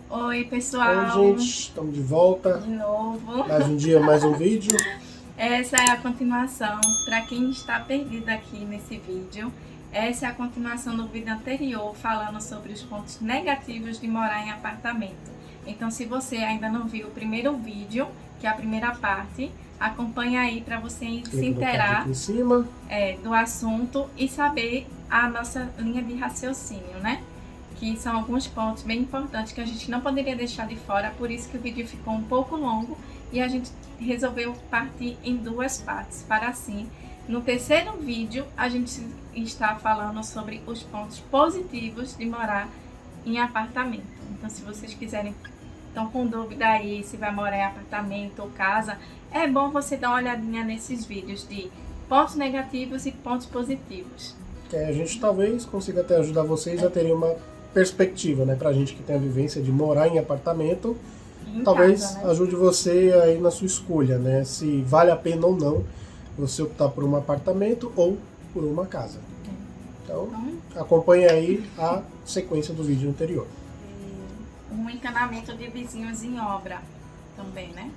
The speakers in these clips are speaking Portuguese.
Oi, Oi, pessoal, gente, estamos de volta. de novo. Mais um dia, mais um vídeo. Essa é a continuação. Para quem está perdido aqui nesse vídeo, essa é a continuação do vídeo anterior, falando sobre os pontos negativos de morar em apartamento. Então, se você ainda não viu o primeiro vídeo, que é a primeira parte, acompanha aí para você se Clique no card inteirar aqui em cima. do assunto e saber a nossa linha de raciocínio, né? Que são alguns pontos bem importantes que a gente não poderia deixar de fora, por isso que o vídeo ficou um pouco longo e a gente resolveu partir em duas partes, para assim, no terceiro vídeo, a gente está falando sobre os pontos positivos de morar em apartamento. Então, se vocês quiserem, estão com dúvida aí se vai morar em apartamento ou casa, é bom você dar uma olhadinha nesses vídeos de pontos negativos e pontos positivos. Que a gente talvez consiga até ajudar vocês a terem uma perspectiva, né? Pra gente que tem a vivência de morar em apartamento, Em talvez casa, né? ajude você aí na sua escolha, né? Se vale a pena ou não você optar por um apartamento ou por uma casa. Então, acompanhe aí a sequência do vídeo anterior. Um encanamento de vizinhos em obra também, né?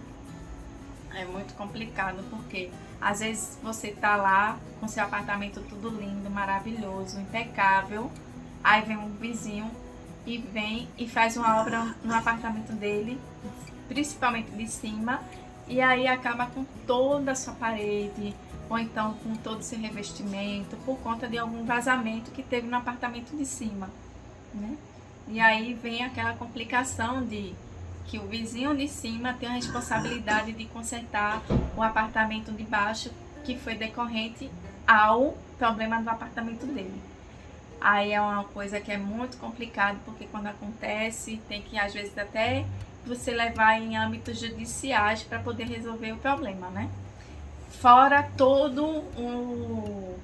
É muito complicado porque às vezes você tá lá com seu apartamento tudo lindo, maravilhoso, impecável, aí vem um vizinho e vem e faz uma obra no apartamento dele, principalmente de cima, e aí acaba com toda a sua parede, ou então com todo o seu revestimento, por conta de algum vazamento que teve no apartamento de cima, né? E aí vem aquela complicação de que o vizinho de cima tem a responsabilidade de consertar o apartamento de baixo, que foi decorrente ao problema do apartamento dele. Aí é uma coisa que é muito complicado, porque quando acontece, tem que às vezes até você levar em âmbitos judiciais para poder resolver o problema, né? Fora todo o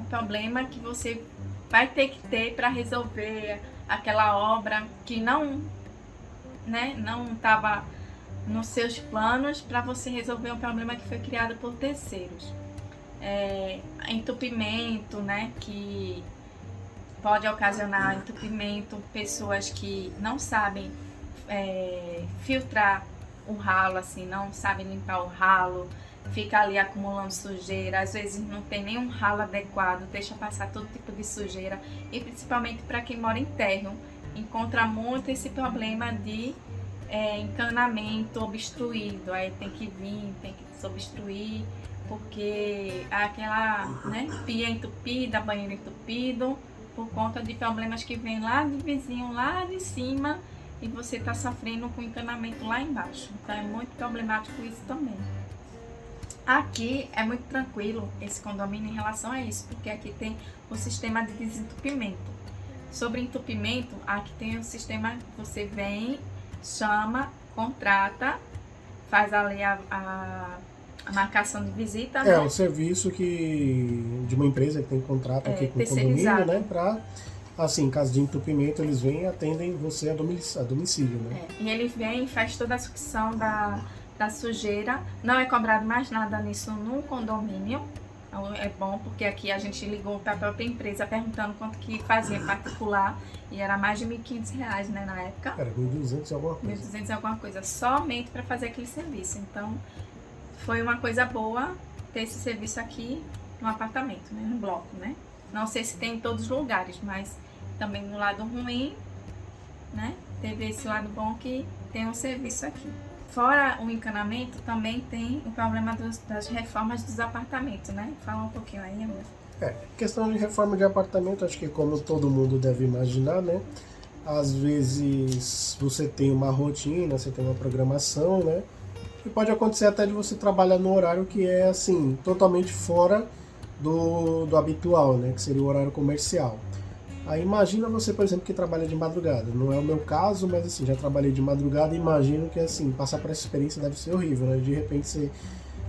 problema que você vai ter que ter para resolver aquela obra que não estava nos seus planos, para você resolver um problema que foi criado por terceiros. Entupimento, né, que pode ocasionar entupimento, pessoas que não sabem filtrar o ralo, assim, não sabem limpar o ralo, fica ali acumulando sujeira, às vezes não tem nenhum ralo adequado, deixa passar todo tipo de sujeira, e principalmente para quem mora em térreo, encontra muito esse problema de encanamento obstruído, aí tem que vir, tem que desobstruir, porque aquela pia entupida, banheiro entupido, por conta de problemas que vem lá de vizinho, lá de cima, e você está sofrendo com encanamento lá embaixo. Então é muito problemático isso também. Aqui é muito tranquilo esse condomínio em relação a isso, porque aqui tem o sistema de desentupimento. Sobre entupimento, aqui tem o sistema que você vem, chama, contrata, faz ali a marcação de visita, né? É um serviço de uma empresa que tem contrato aqui com o condomínio, né? Para, assim, em caso de entupimento, eles vêm e atendem você a domicílio, né? E ele vem e faz toda a sucção da sujeira. Não é cobrado mais nada nisso no condomínio. Então, é bom porque aqui a gente ligou para a própria empresa perguntando quanto que fazia particular e era mais de R$1.500, né, na época. Era 1.200 e alguma coisa. 1.200 e alguma coisa, somente para fazer aquele serviço. Então, foi uma coisa boa ter esse serviço aqui no apartamento, né, no bloco, né. Não sei se tem em todos os lugares, mas também no lado ruim, né, teve esse lado bom que tem um serviço aqui. Fora o encanamento, também tem o problema das reformas dos apartamentos, né? Fala um pouquinho aí, amor. Questão de reforma de apartamento, acho que como todo mundo deve imaginar, né? Às vezes você tem uma rotina, você tem uma programação, né? E pode acontecer até de você trabalhar no horário que é, assim, totalmente fora do habitual, né? Que seria o horário comercial. Aí imagina você, por exemplo, que trabalha de madrugada. Não é o meu caso, mas assim, já trabalhei de madrugada e imagino que assim, passar por essa experiência deve ser horrível, né? De repente você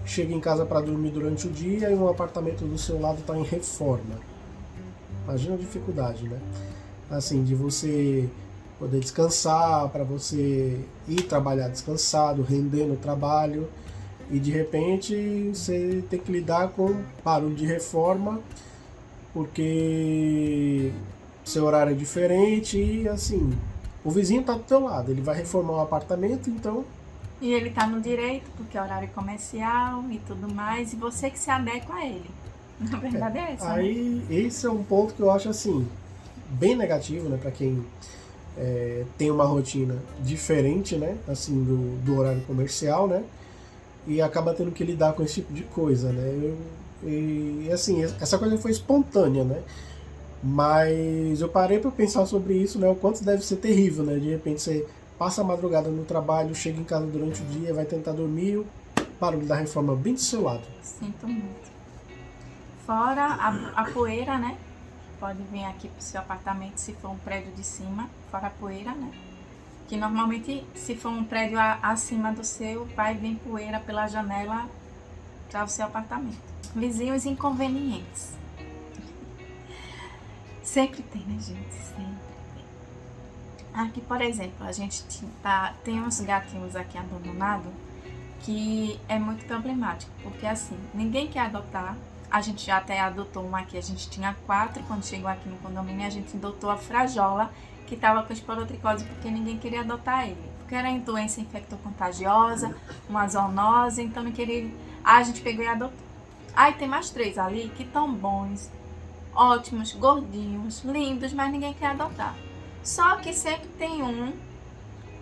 chega em casa para dormir durante o dia e um apartamento do seu lado está em reforma. Imagina a dificuldade, né? Assim, de você poder descansar, para você ir trabalhar descansado, render no trabalho, e de repente você tem que lidar com barulho de reforma, porque seu horário é diferente e assim, o vizinho tá do teu lado, ele vai reformar o apartamento, então... E ele tá no direito, porque é horário comercial e tudo mais, e você que se adequa a ele. Na verdade é essa, Aí, esse é um ponto que eu acho, assim, bem negativo, né, pra quem tem uma rotina diferente, né, assim, do horário comercial, né, e acaba tendo que lidar com esse tipo de coisa, né. E assim, essa coisa foi espontânea, né, mas eu parei para pensar sobre isso, né, o quanto deve ser terrível, né, de repente você passa a madrugada no trabalho, chega em casa durante o dia, vai tentar dormir, o barulho da reforma bem do seu lado. Sinto muito. Fora a poeira, né? Pode vir aqui pro seu apartamento se for um prédio de cima, fora a poeira, né? Que normalmente, se for um prédio acima do seu, vai vir poeira pela janela para o seu apartamento. Vizinhos inconvenientes. Sempre tem, né, gente? Sempre tem. Aqui, por exemplo, a gente tem uns gatinhos aqui abandonados que é muito problemático, porque assim, ninguém quer adotar. A gente já até adotou um aqui, a gente tinha 4, quando chegou aqui no condomínio a gente adotou a Frajola, que estava com esporotricose, porque ninguém queria adotar ele, porque era doença infectocontagiosa, uma zoonose, então não queria. A gente pegou e adotou. Aí tem mais 3 ali que estão bons, ótimos, gordinhos, lindos, mas ninguém quer adotar. Só que sempre tem um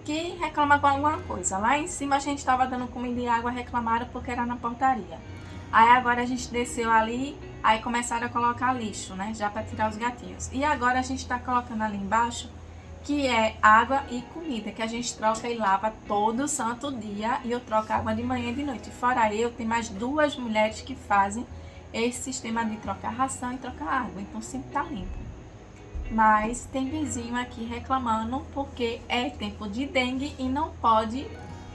que reclama com alguma coisa. Lá em cima a gente estava dando comida e água, reclamaram porque era na portaria. Aí agora a gente desceu ali, aí começaram a colocar lixo, né? Já para tirar os gatinhos. E agora a gente está colocando ali embaixo, que é água e comida, que a gente troca e lava todo santo dia. E eu troco água de manhã e de noite. Fora eu, tem mais 2 mulheres que fazem esse sistema de trocar ração e trocar água. Então sempre tá limpo. Mas tem vizinho aqui reclamando porque é tempo de dengue e não pode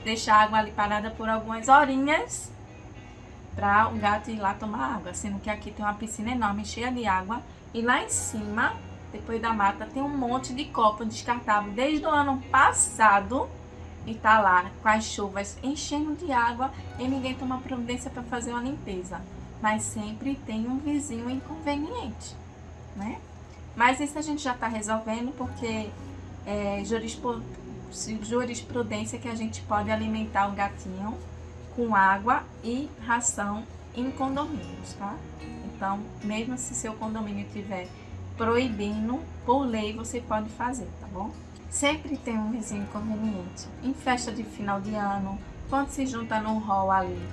deixar a água ali parada por algumas horinhas para o gato ir lá tomar água, sendo que aqui tem uma piscina enorme, cheia de água, e lá em cima, depois da mata, tem um monte de copo descartável desde o ano passado, e tá lá com as chuvas enchendo de água e ninguém toma providência para fazer uma limpeza. Mas sempre tem um vizinho inconveniente, né? Mas isso a gente já está resolvendo, porque é jurisprudência que a gente pode alimentar o gatinho com água e ração em condomínios, tá? Então, mesmo se seu condomínio estiver proibindo, por lei você pode fazer, tá bom? Sempre tem um vizinho inconveniente. Em festa de final de ano, quando se junta num hall ali,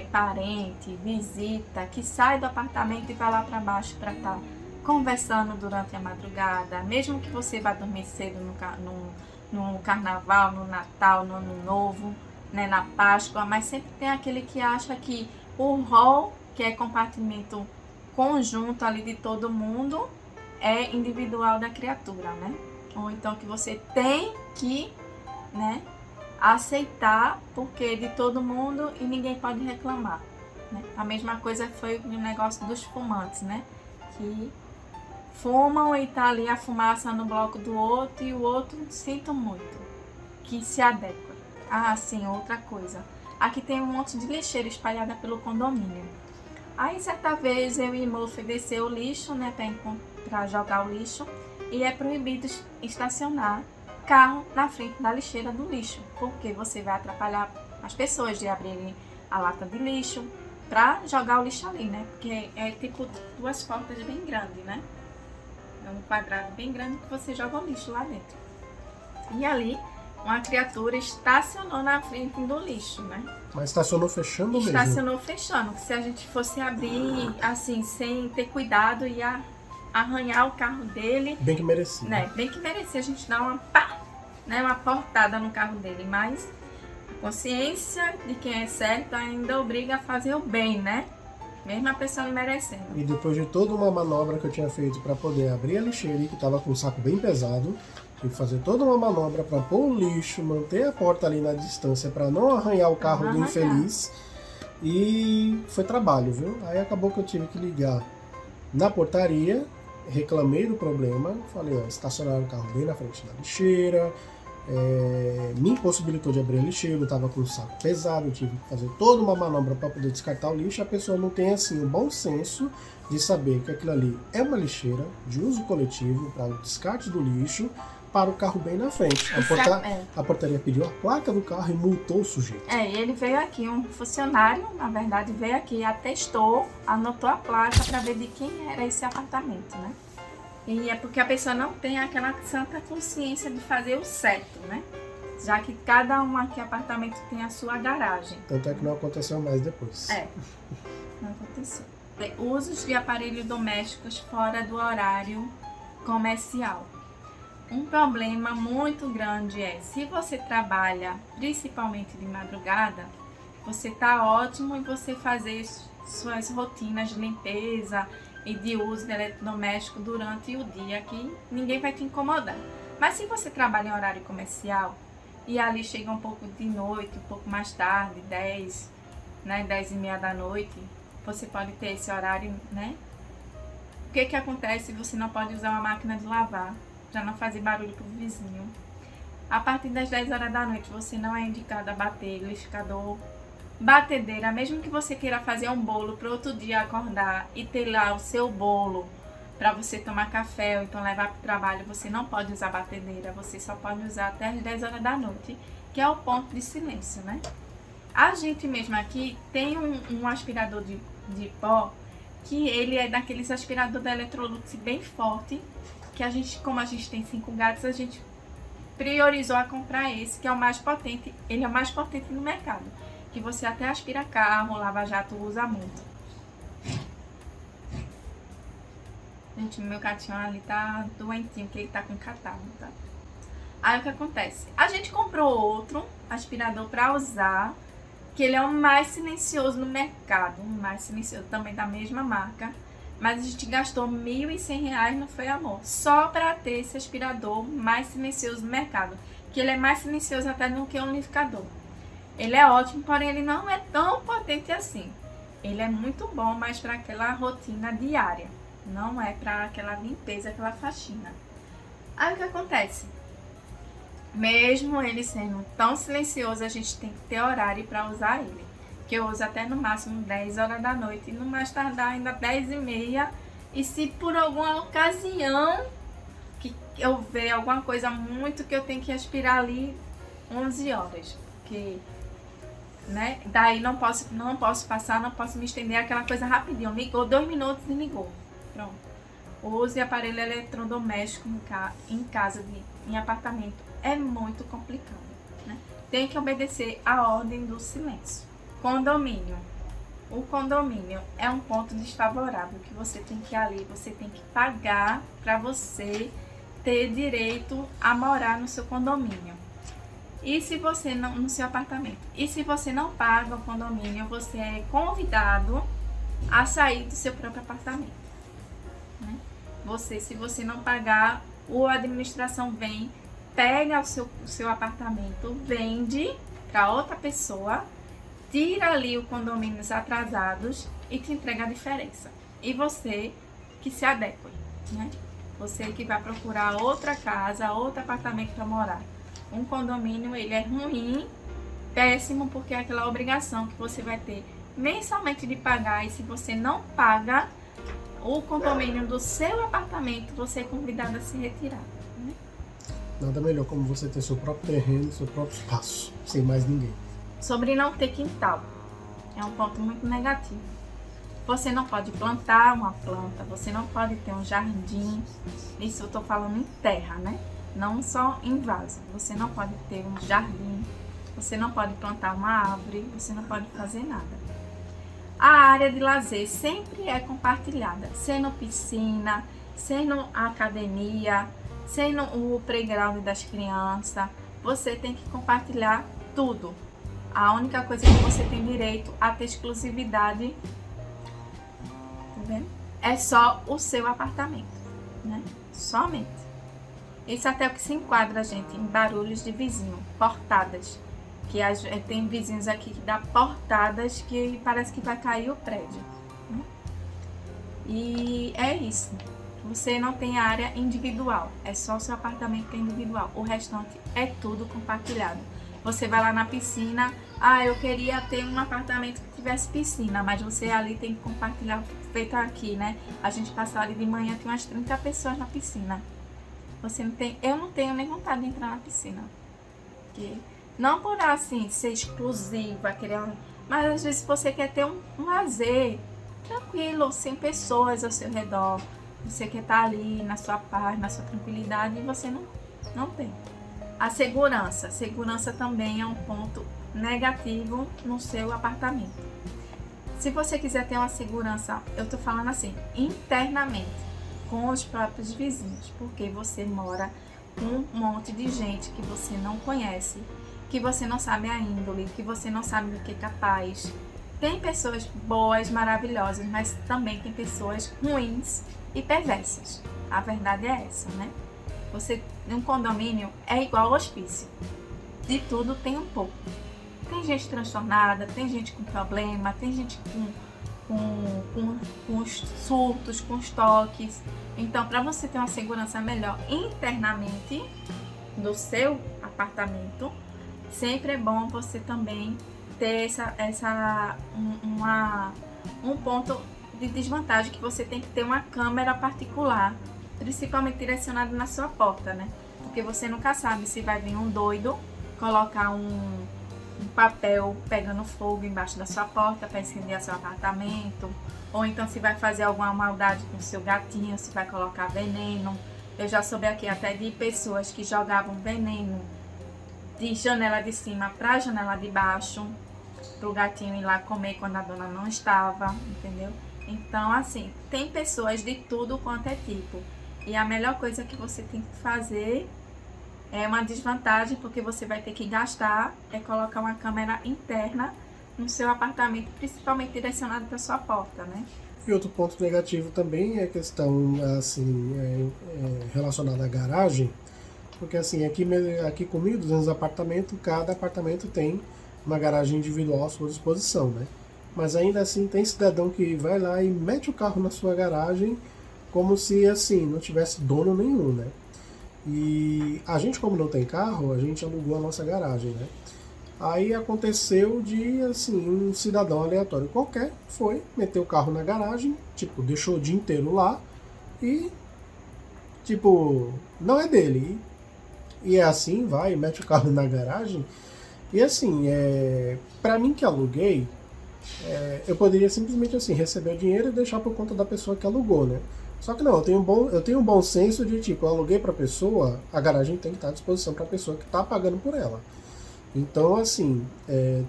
parente, visita, que sai do apartamento e vai lá para baixo para estar conversando durante a madrugada, mesmo que você vá dormir cedo no carnaval, no Natal, no Ano Novo, né, na Páscoa, mas sempre tem aquele que acha que o hall, que é compartimento conjunto ali de todo mundo, é individual da criatura, né? Ou então que você tem que, né, aceitar porque é de todo mundo e ninguém pode reclamar, né? A mesma coisa foi o negócio dos fumantes, né? Que fumam e tá ali a fumaça no bloco do outro e o outro, sinto muito, que se adequa. Ah, sim, outra coisa. Aqui tem um monte de lixeira espalhada pelo condomínio. Aí, certa vez, eu e Muffy desceu o lixo, né, para jogar o lixo. E é proibido estacionar carro na frente da lixeira do lixo. Porque você vai atrapalhar as pessoas de abrirem a lata de lixo para jogar o lixo ali, né? Porque é tipo 2 portas bem grandes, né? É um quadrado bem grande que você joga o lixo lá dentro. E ali, uma criatura estacionou na frente do lixo, né? Mas estacionou fechando mesmo? Estacionou fechando, que se a gente fosse abrir, assim, sem ter cuidado, ia arranhar o carro dele. Bem que merecia. Né? Bem que merecia a gente dar uma pá, né? Uma portada no carro dele, mas a consciência de quem é certo ainda obriga a fazer o bem, né? Mesmo a pessoa não merecendo. E depois de toda uma manobra que eu tinha feito para poder abrir a lixeira, que estava com um saco bem pesado, tive que fazer toda uma manobra para pôr o lixo, manter a porta ali na distância para não arranhar o carro do infeliz. E foi trabalho, viu? Aí acabou que eu tive que ligar na portaria, reclamei do problema, falei, ó, estacionaram o carro bem na frente da lixeira, me impossibilitou de abrir a lixeira, eu estava com um saco pesado, eu tive que fazer toda uma manobra para poder descartar o lixo. A pessoa não tem assim o bom senso de saber que aquilo ali é uma lixeira de uso coletivo para o descarte do lixo, para o carro bem na frente. A portaria pediu a placa do carro e multou o sujeito. E ele veio aqui, um funcionário, na verdade, veio aqui, atestou, anotou a placa para ver de quem era esse apartamento, né? E é porque a pessoa não tem aquela santa consciência de fazer o certo, né? Já que cada um aqui apartamento tem a sua garagem. Tanto é que não aconteceu mais depois. Não aconteceu. Usos de aparelhos domésticos fora do horário comercial. Um problema muito grande é, se você trabalha principalmente de madrugada, você tá ótimo em você fazer suas rotinas de limpeza e de uso de eletrodoméstico durante o dia, que ninguém vai te incomodar. Mas se você trabalha em horário comercial e ali chega um pouco de noite, um pouco mais tarde, 10, né, 10h30 da noite, você pode ter esse horário, né? O que acontece? Você não pode usar uma máquina de lavar para não fazer barulho pro vizinho. A partir das 10 horas da noite, você não é indicado a bater, liquidificador, batedeira, mesmo que você queira fazer um bolo para outro dia acordar e ter lá o seu bolo para você tomar café ou então levar para o trabalho, você não pode usar batedeira, você só pode usar até as 10 horas da noite, que é o ponto de silêncio, né? A gente mesmo aqui tem um aspirador de pó, que ele é daqueles aspirador da Electrolux bem forte, que a gente, como a gente tem 5 gatos, a gente priorizou a comprar esse, que é o mais potente. Ele é o mais potente no mercado, que você até aspira carro, lava-jato usa muito. Gente, meu gatinho ali tá doentinho, porque ele tá com catarro, tá? Aí o que acontece? A gente comprou outro aspirador para usar, que ele é o mais silencioso no mercado, o mais silencioso, também da mesma marca, mas a gente gastou R$1.100, não foi, amor? Só para ter esse aspirador mais silencioso no mercado, que ele é mais silencioso até do que um liquidificador. Ele é ótimo, porém ele não é tão potente assim. Ele é muito bom, mas para aquela rotina diária, não é para aquela limpeza, aquela faxina. Aí o que acontece? Mesmo ele sendo tão silencioso, a gente tem que ter horário para usar ele. Que eu uso até no máximo 10 horas da noite e no mais tardar ainda 10h30. E se por alguma ocasião que eu ver alguma coisa muito que eu tenho que aspirar ali, 11 horas. Porque, né, daí não posso passar, não posso me estender aquela coisa rapidinho. Ligou 2 minutos e ligou. Pronto. Use aparelho eletrodoméstico em casa, em apartamento. É muito complicado, né? Tem que obedecer a ordem do silêncio. Condomínio. O condomínio é um ponto desfavorável que você tem que ir ali, você tem que pagar para você ter direito a morar no seu condomínio. E se você não, no seu apartamento. E se você não paga o condomínio, você é convidado a sair do seu próprio apartamento, né? Se você não pagar, a administração vem, pega o seu apartamento, vende para outra pessoa, tira ali os condomínios atrasados e te entrega a diferença. E você que se adequa, né? Você que vai procurar outra casa, outro apartamento para morar. Um condomínio, ele é ruim, péssimo, porque é aquela obrigação que você vai ter mensalmente de pagar. E se você não paga o condomínio do seu apartamento, você é convidado a se retirar, né? Nada melhor como você ter seu próprio terreno, seu próprio espaço, sem mais ninguém. Sobre não ter quintal, é um ponto muito negativo. Você não pode plantar uma planta, você não pode ter um jardim, isso eu tô falando em terra, né? Não só em vaso. Você não pode ter um jardim, você não pode plantar uma árvore, você não pode fazer nada. A área de lazer sempre é compartilhada, sendo piscina, sendo academia, sendo o playground das crianças, você tem que compartilhar tudo. A única coisa que você tem direito a ter exclusividade, tá vendo? É só o seu apartamento, né? Somente. Isso até o que se enquadra, gente, em barulhos de vizinho, portadas. Que tem vizinhos aqui que dá portadas que parece que vai cair o prédio, né? E é isso. Você não tem área individual, é só o seu apartamento que é individual. O restante é tudo compartilhado. Você vai lá na piscina, eu queria ter um apartamento que tivesse piscina, mas você ali tem que compartilhar, feito aqui, né? A gente passou ali de manhã, tem umas 30 pessoas na piscina. Você não tem, eu não tenho nem vontade de entrar na piscina. Porque, não por assim ser exclusiva, querer, mas às vezes você quer ter um lazer tranquilo, sem pessoas ao seu redor. Você quer estar ali na sua paz, na sua tranquilidade e você não tem. A segurança também é um ponto negativo no seu apartamento. Se você quiser ter uma segurança, eu tô falando assim, internamente, com os próprios vizinhos, porque você mora com um monte de gente que você não conhece, que você não sabe a índole, que você não sabe do que é capaz. Tem pessoas boas, maravilhosas, mas também tem pessoas ruins e perversas. A verdade é essa, né? Você, um condomínio é igual ao hospício. De tudo tem um pouco. Tem gente transtornada, tem gente com problema, tem gente com os surtos, com os toques. Então, para você ter uma segurança melhor internamente do seu apartamento, sempre é bom você também ter um ponto de desvantagem, que você tem que ter uma câmera particular, principalmente direcionada na sua porta, né? Porque você nunca sabe se vai vir um doido colocar um papel pegando fogo embaixo da sua porta para incendiar seu apartamento, ou então se vai fazer alguma maldade com seu gatinho, se vai colocar veneno. Eu já soube aqui até de pessoas que jogavam veneno de janela de cima para janela de baixo, para o gatinho ir lá comer quando a dona não estava, entendeu? Então, assim, tem pessoas de tudo quanto é tipo. E a melhor coisa que você tem que fazer é uma desvantagem, porque você vai ter que gastar, é colocar uma câmera interna no seu apartamento, principalmente direcionado para sua porta, né? E outro ponto negativo também é a questão assim, relacionada à garagem, porque assim, aqui comigo, 200 apartamentos, cada apartamento tem uma garagem individual à sua disposição, né? Mas ainda assim tem cidadão que vai lá e mete o carro na sua garagem como se assim, não tivesse dono nenhum, né? E a gente, como não tem carro, a gente alugou a nossa garagem, né? Aí aconteceu de, assim, um cidadão aleatório qualquer foi, meteu o carro na garagem, tipo, deixou o dia inteiro lá e, tipo, não é dele. E é assim, vai, mete o carro na garagem. E assim, pra mim que aluguei, eu poderia simplesmente assim, receber o dinheiro e deixar por conta da pessoa que alugou, né? Só que não, eu tenho um bom senso de tipo, eu aluguei pra pessoa, a garagem tem que estar à disposição pra pessoa que tá pagando por ela. Então, assim,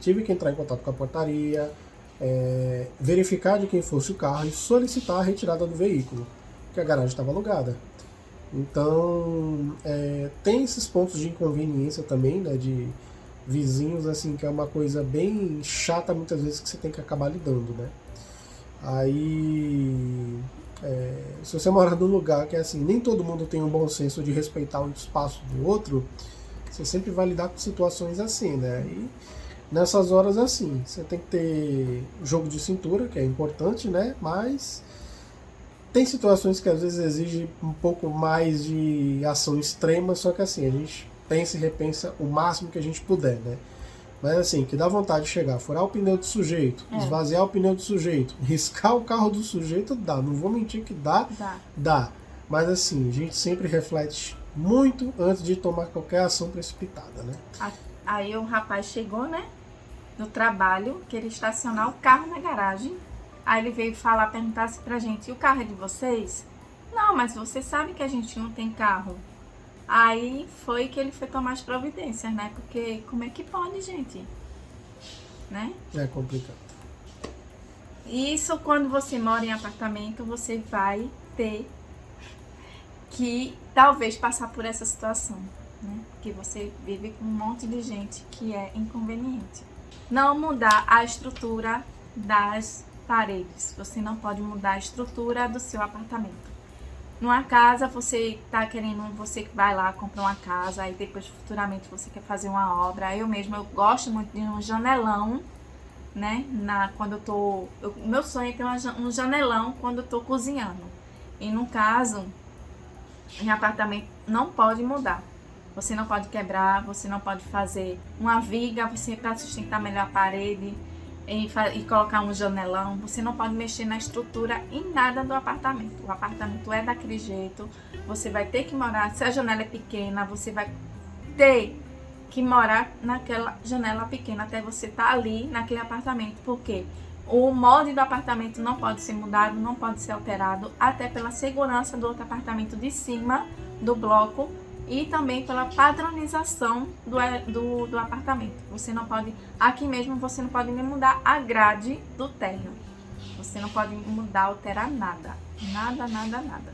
tive que entrar em contato com a portaria, verificar de quem fosse o carro e solicitar a retirada do veículo, porque a garagem estava alugada. Então, tem esses pontos de inconveniência também, né, de vizinhos, assim, que é uma coisa bem chata muitas vezes que você tem que acabar lidando, né. Aí, se você morar num lugar que, assim, nem todo mundo tem um bom senso de respeitar o espaço do outro, você sempre vai lidar com situações assim, né? E nessas horas, assim, você tem que ter jogo de cintura, que é importante, né? Mas tem situações que às vezes exigem um pouco mais de ação extrema, só que assim, a gente pensa e repensa o máximo que a gente puder, né? Mas assim, que dá vontade de chegar, furar o pneu do sujeito, esvaziar o pneu do sujeito, riscar o carro do sujeito, dá. Não vou mentir que dá. Mas assim, a gente sempre reflete muito antes de tomar qualquer ação precipitada, né? Aí o rapaz chegou, né, no trabalho, queria estacionar o carro na garagem. Aí ele veio perguntar assim pra gente, e o carro é de vocês? Não, mas você sabe que a gente não tem carro. Aí foi que ele foi tomar as providências, né? Porque como é que pode, gente? Né? É complicado. Isso, quando você mora em apartamento, você vai ter que talvez passar por essa situação, né? Porque você vive com um monte de gente que é inconveniente. Não mudar a estrutura das paredes. Você não pode mudar a estrutura do seu apartamento. Numa casa, você vai lá comprar uma casa, aí depois futuramente você quer fazer uma obra. Eu gosto muito de um janelão, né? Meu sonho é ter um janelão quando eu tô cozinhando. E no caso, em apartamento não pode mudar. Você não pode quebrar, você não pode fazer uma viga para sustentar melhor a parede. e colocar um janelão, você não pode mexer na estrutura em nada do apartamento. O apartamento é daquele jeito, você vai ter que morar, se a janela é pequena, você vai ter que morar naquela janela pequena até você estar ali naquele apartamento, porque o molde do apartamento não pode ser mudado, não pode ser alterado, até pela segurança do outro apartamento de cima do bloco e também pela padronização do apartamento. Você não pode, aqui mesmo você não pode nem mudar a grade do térreo. Você não pode mudar, alterar nada. Nada, nada, nada.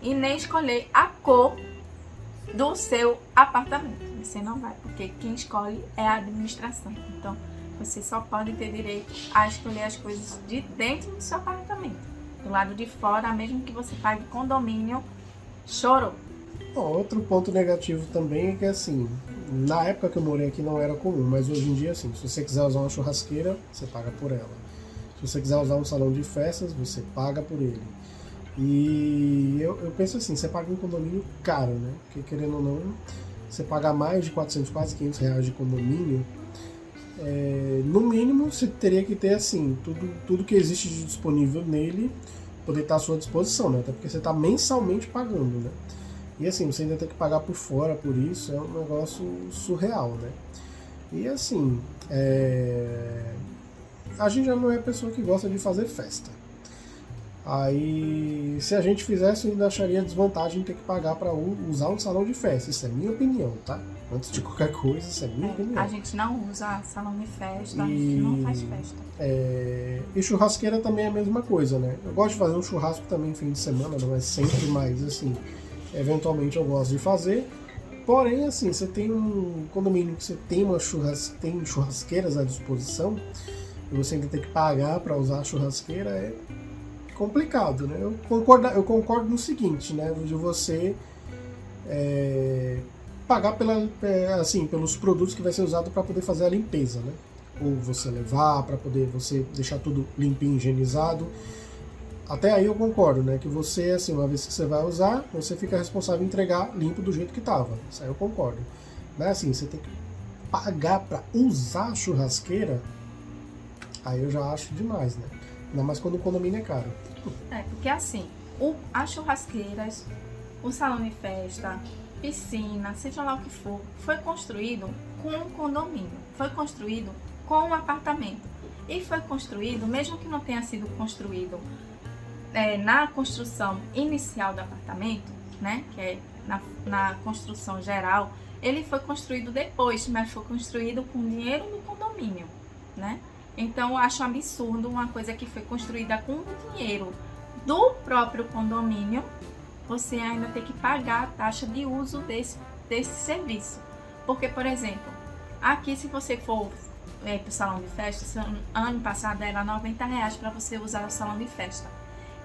E nem escolher a cor do seu apartamento. Você não vai, porque quem escolhe é a administração. Então, você só pode ter direito a escolher as coisas de dentro do seu apartamento. Do lado de fora, mesmo que você pague condomínio, chorou. Outro ponto negativo também é que, assim, na época que eu morei aqui não era comum, mas hoje em dia, assim, se você quiser usar uma churrasqueira, você paga por ela. Se você quiser usar um salão de festas, você paga por ele. E eu penso assim, você paga um condomínio caro, né? Porque, querendo ou não, você pagar mais de 400, quase 500 reais de condomínio, no mínimo você teria que ter, assim, tudo que existe de disponível nele, poder estar à sua disposição, né? Até porque você está mensalmente pagando, né? E assim, você ainda tem que pagar por fora por isso, é um negócio surreal, né? E assim, a gente já não é pessoa que gosta de fazer festa. Aí, se a gente fizesse, eu ainda acharia desvantagem ter que pagar para usar um salão de festa. Isso é minha opinião, tá? Antes de qualquer coisa, isso é minha opinião. A gente não usa salão de festa, a gente não faz festa. E churrasqueira também é a mesma coisa, né? Eu gosto de fazer um churrasco também fim de semana, não é sempre, mas assim, eventualmente eu gosto de fazer. Porém, assim, você tem um condomínio que você tem tem churrasqueiras à disposição, e você ainda tem que pagar para usar a churrasqueira, é complicado, né? Eu concordo no seguinte, né? De você pagar pelos produtos que vai ser usado para poder fazer a limpeza, né? Ou você levar para poder você deixar tudo limpinho, higienizado. Até aí eu concordo, né? Que você, assim, uma vez que você vai usar, você fica responsável em entregar limpo do jeito que estava. Isso aí eu concordo. Mas assim, você tem que pagar para usar a churrasqueira, aí eu já acho demais, né? Ainda mais quando o condomínio é caro. Porque assim, as churrasqueiras, o salão de festa, piscina, seja lá o que for, foi construído com um condomínio, foi construído com um apartamento. E foi construído, mesmo que não tenha sido construído na construção inicial do apartamento, né, que é na construção geral, ele foi construído depois, mas foi construído com dinheiro do condomínio, né? Então eu acho um absurdo uma coisa que foi construída com dinheiro do próprio condomínio, você ainda tem que pagar a taxa de uso desse serviço. Porque, por exemplo, aqui se você for para o salão de festa, ano passado era R$90 para você usar o salão de festa.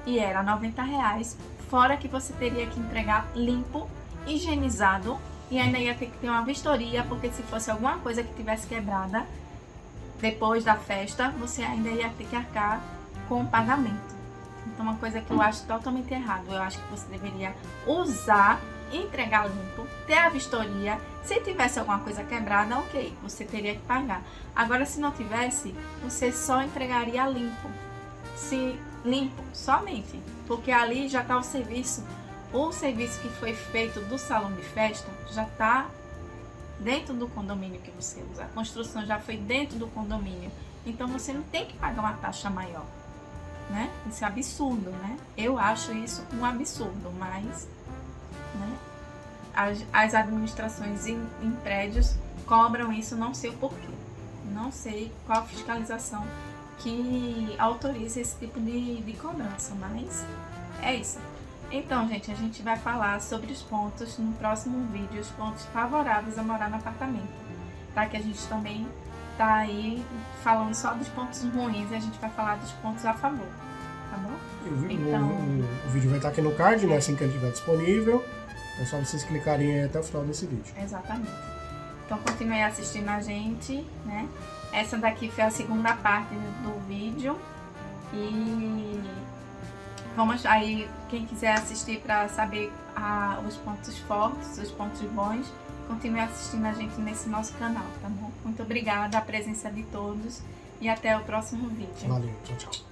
E era R$90, fora que você teria que entregar limpo, higienizado, e ainda ia ter que ter uma vistoria, porque se fosse alguma coisa que tivesse quebrada, depois da festa, você ainda ia ter que arcar com o pagamento. Então, uma coisa que eu acho totalmente errado. Eu acho que você deveria usar, entregar limpo, ter a vistoria. Se tivesse alguma coisa quebrada, ok, você teria que pagar. Agora, se não tivesse, você só entregaria limpo. Limpo, somente. Porque ali já está o serviço. O serviço que foi feito do salão de festa já está dentro do condomínio que você usa. A construção já foi dentro do condomínio. Então você não tem que pagar uma taxa maior, né? Isso é absurdo, né? Eu acho isso um absurdo, mas, né, as administrações em prédios cobram isso, não sei o porquê. Não sei qual fiscalização que autoriza esse tipo de cobrança, mas é isso. Então, gente, a gente vai falar sobre os pontos no próximo vídeo, os pontos favoráveis a morar no apartamento, tá? Que a gente também tá aí falando só dos pontos ruins e a gente vai falar dos pontos a favor, tá bom? O vídeo vai estar aqui no card, né? Assim que ele estiver disponível. É só vocês clicarem aí até o final desse vídeo. Exatamente. Então, continue assistindo a gente, né? Essa daqui foi a segunda parte do vídeo e vamos aí, quem quiser assistir para saber os pontos fortes, os pontos bons, continue assistindo a gente nesse nosso canal, tá bom? Muito obrigada a presença de todos e até o próximo vídeo. Valeu, tchau, tchau.